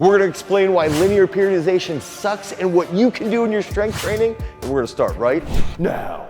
We're gonna explain why linear periodization sucks and what you can do in your strength training, and we're gonna start right now.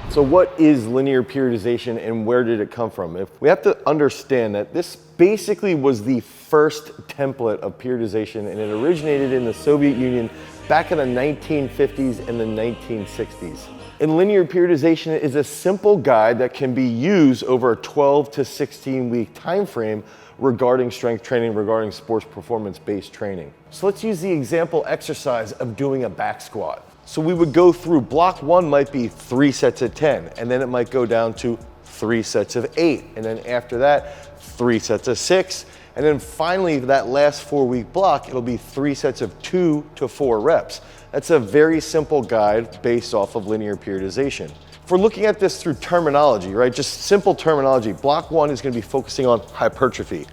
So what is linear periodization and where did it come from? We have to understand that this basically was the first template of periodization, and it originated in the Soviet Union back in the 1950s and the 1960s. And linear periodization is a simple guide that can be used over a 12 to 16 week time frame regarding strength training, regarding sports performance-based training. So let's use the example exercise of doing a back squat. So we would go through block one might be 3 sets of 10, and then it might go down to 3 sets of 8, and then after that, 3 sets of 6, and then finally that last 4-week block, it'll be 3 sets of 2 to 4 reps. That's a very simple guide based off of linear periodization. If we're looking at this through terminology, right, just simple terminology, block one is gonna be focusing on hypertrophy.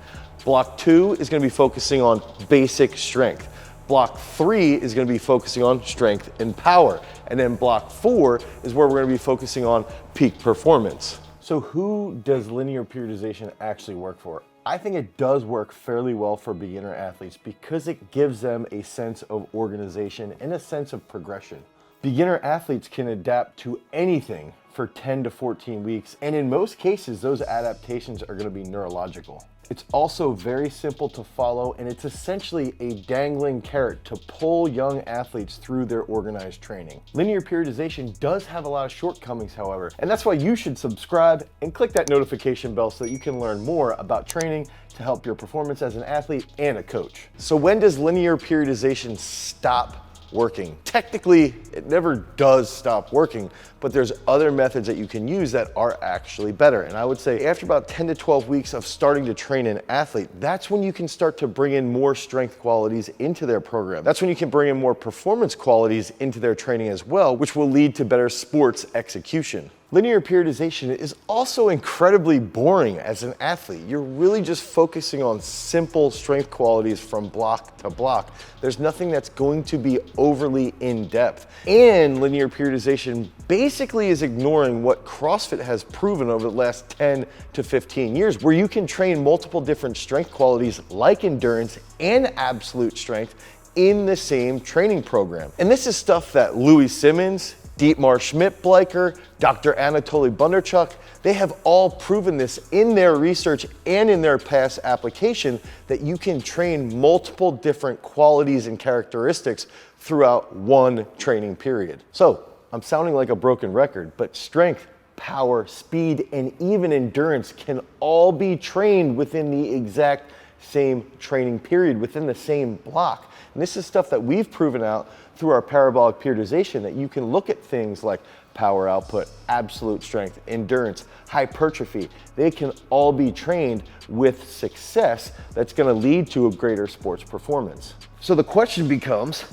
Block two is gonna be focusing on basic strength. Block three is gonna be focusing on strength and power. And then block four is where we're gonna be focusing on peak performance. So who does linear periodization actually work for? I think it does work fairly well for beginner athletes because it gives them a sense of organization and a sense of progression. Beginner athletes can adapt to anything for 10 to 14 weeks, and in most cases, those adaptations are gonna be neurological. It's also very simple to follow, and it's essentially a dangling carrot to pull young athletes through their organized training. Linear periodization does have a lot of shortcomings, however, and that's why you should subscribe and click that notification bell so that you can learn more about training to help your performance as an athlete and a coach. So when does linear periodization stop working? Technically, it never does stop working, but there's other methods that you can use that are actually better. And I would say after about 10 to 12 weeks of starting to train an athlete, that's when you can start to bring in more strength qualities into their program. That's when you can bring in more performance qualities into their training as well, which will lead to better sports execution. Linear periodization is also incredibly boring as an athlete. You're really just focusing on simple strength qualities from block to block. There's nothing that's going to be overly in-depth. And linear periodization basically is ignoring what CrossFit has proven over the last 10 to 15 years, where you can train multiple different strength qualities like endurance and absolute strength in the same training program. And this is stuff that Louis Simmons, Dietmar Schmidt-Bleicher, Dr. Anatoly Bondarchuk, they have all proven this in their research and in their past application that you can train multiple different qualities and characteristics throughout one training period. So I'm sounding like a broken record, but strength, power, speed, and even endurance can all be trained within the exact same training period, within the same block. And this is stuff that we've proven out through our parabolic periodization, that you can look at things like power output, absolute strength, endurance, hypertrophy. They can all be trained with success that's gonna lead to a greater sports performance. So the question becomes,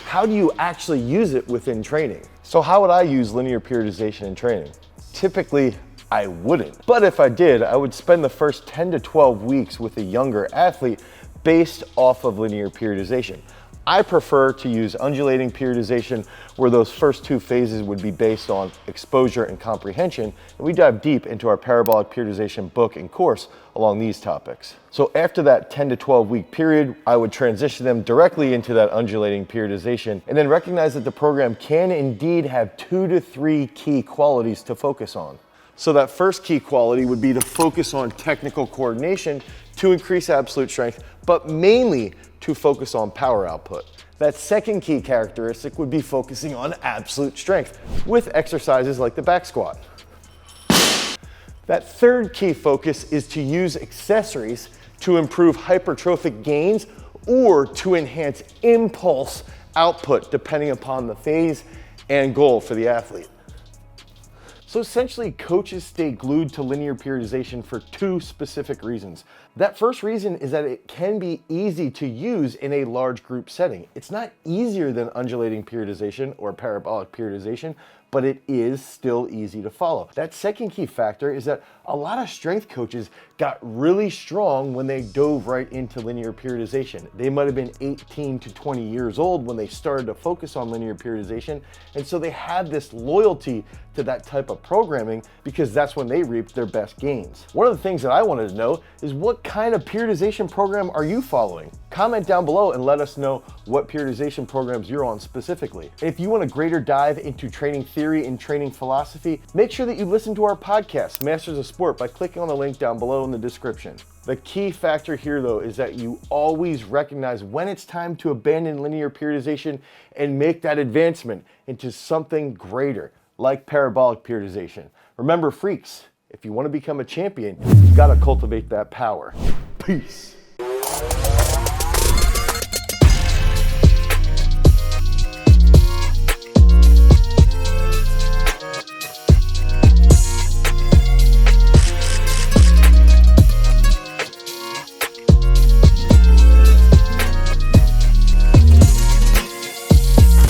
how do you actually use it within training? So how would I use linear periodization in training? Typically, I wouldn't. But if I did, I would spend the first 10 to 12 weeks with a younger athlete based off of linear periodization. I prefer to use undulating periodization, where those first 2 phases would be based on exposure and comprehension, and we dive deep into our parabolic periodization book and course along these topics. So after that 10 to 12 week period, I would transition them directly into that undulating periodization, and then recognize that the program can indeed have 2 to 3 key qualities to focus on. So that first key quality would be to focus on technical coordination to increase absolute strength, but mainly to focus on power output. That second key characteristic would be focusing on absolute strength with exercises like the back squat. That third key focus is to use accessories to improve hypertrophic gains or to enhance impulse output depending upon the phase and goal for the athlete. So essentially, coaches stay glued to linear periodization for 2 specific reasons. That first reason is that it can be easy to use in a large group setting. It's not easier than undulating periodization or parabolic periodization, but it is still easy to follow. That second key factor is that a lot of strength coaches got really strong when they dove right into linear periodization. They might have been 18 to 20 years old when they started to focus on linear periodization, and so they had this loyalty to that type of programming because that's when they reaped their best gains. One of the things that I wanted to know is, what kind of periodization program are you following? Comment down below and let us know what periodization programs you're on specifically. And if you want a greater dive into training theory and training philosophy, make sure that you listen to our podcast, Masters of Sport, by clicking on the link down below in the description. The key factor here, though, is that you always recognize when it's time to abandon linear periodization and make that advancement into something greater, like parabolic periodization. Remember, freaks, if you want to become a champion, you've got to cultivate that power. Peace.